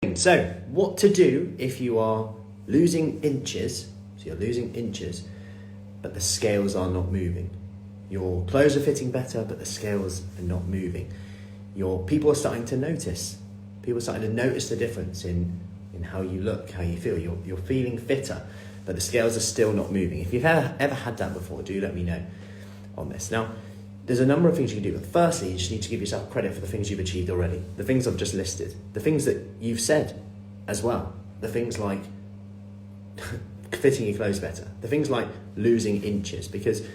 So, what to do if you are losing inches, so you're losing inches, but the scales are not moving. Your clothes are fitting better, but the scales are not moving. People are starting to notice. People are starting to notice the difference in how you look, how you feel. You're feeling fitter, but the scales are still not moving. If you've ever had that before, do let me know on this. Now, there's a number of things you can do. But firstly, you just need to give yourself credit for the things you've achieved already. The things I've just listed. The things that you've said as well. The things like fitting your clothes better. The things like losing inches. Because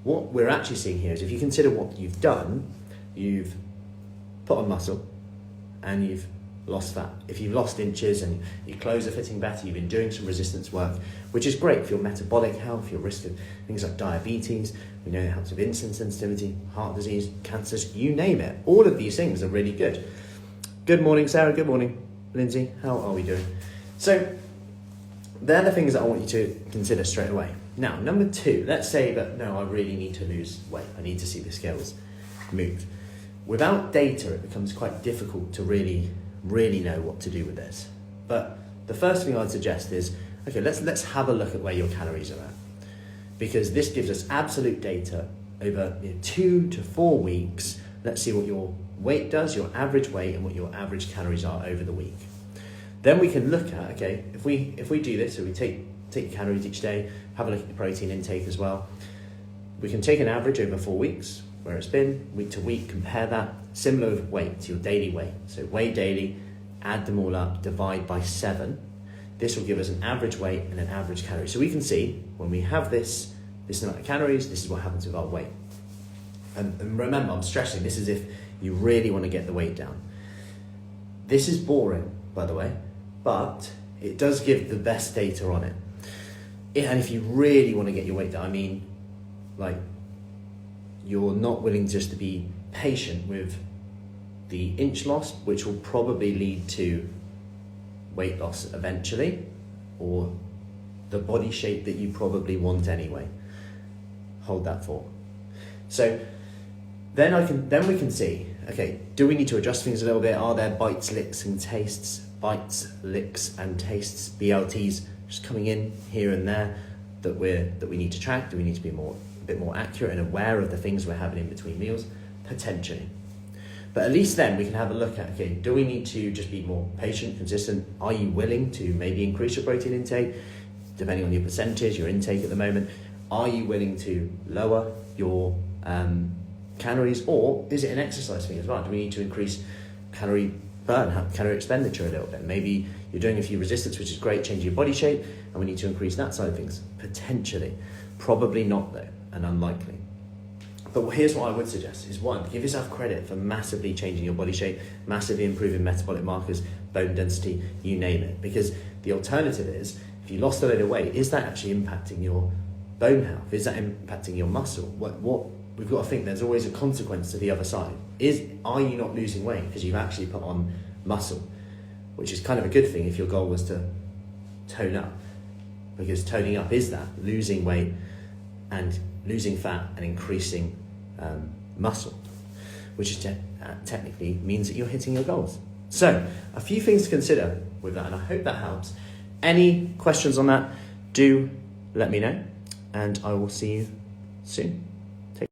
what we're actually seeing here is if you consider what you've done, you've put on muscle and you've lost fat. If you've lost inches and your clothes are fitting better, you've been doing some resistance work, which is great for your metabolic health, your risk of things like diabetes. We know it helps with insulin sensitivity, heart disease, cancers, you name it. All of these things are really good. Good morning, Sarah. Good morning, Lindsay. How are we doing? So they're the things that I want you to consider straight away. Now, number two, let's say that, no, I really need to lose weight. I need to see the scales move. Without data, it becomes quite difficult to really know what to do with this. But the first thing I'd suggest is, okay, let's have a look at where your calories are at. Because this gives us absolute data over 2 to 4 weeks. Let's see what your weight does, your average weight, and what your average calories are over the week. Then we can look at, okay, if we do this, so we take calories each day, have a look at the protein intake as well. We can take an average over 4 weeks, where it's been, week to week, compare that, similar with weight, to your daily weight. So weigh daily, add them all up, divide by 7. This will give us an average weight and an average calorie. So we can see when we have this amount of calories, this is what happens with our weight. And remember, I'm stressing, this is if you really want to get the weight down. This is boring, by the way, but it does give the best data on it. And if you really want to get your weight down, I mean, like, you're not willing just to be patient with the inch loss, which will probably lead to weight loss eventually, or the body shape that you probably want anyway. Hold that thought. So then we can see, okay, do we need to adjust things a little bit? Are there bites, licks and tastes? Bites, licks and tastes, BLTs just coming in here and there that we need to track? Do we need to be a bit more accurate and aware of the things we're having in between meals? Potentially. But at least then we can have a look at, okay, do we need to just be more patient, consistent? Are you willing to maybe increase your protein intake, depending on your percentage, your intake at the moment? Are you willing to lower your calories, or is it an exercise thing as well? Do we need to increase calorie burn, calorie expenditure a little bit? Maybe you're doing a few resistance, which is great, changing your body shape, and we need to increase that side of things. Potentially. Probably not though, and unlikely. But here's what I would suggest is, one, give yourself credit for massively changing your body shape, massively improving metabolic markers, bone density, you name it. Because the alternative is, if you lost a load of weight, is that actually impacting your bone health? Is that impacting your muscle? What we've got to think, there's always a consequence to the other side. Are you not losing weight because you've actually put on muscle? Which is kind of a good thing if your goal was to tone up. Because toning up is that, losing weight and losing fat and increasing muscle, which is technically means that you're hitting your goals. So a few things to consider with that, and I hope that helps. Any questions on that, do let me know, and I will see you soon.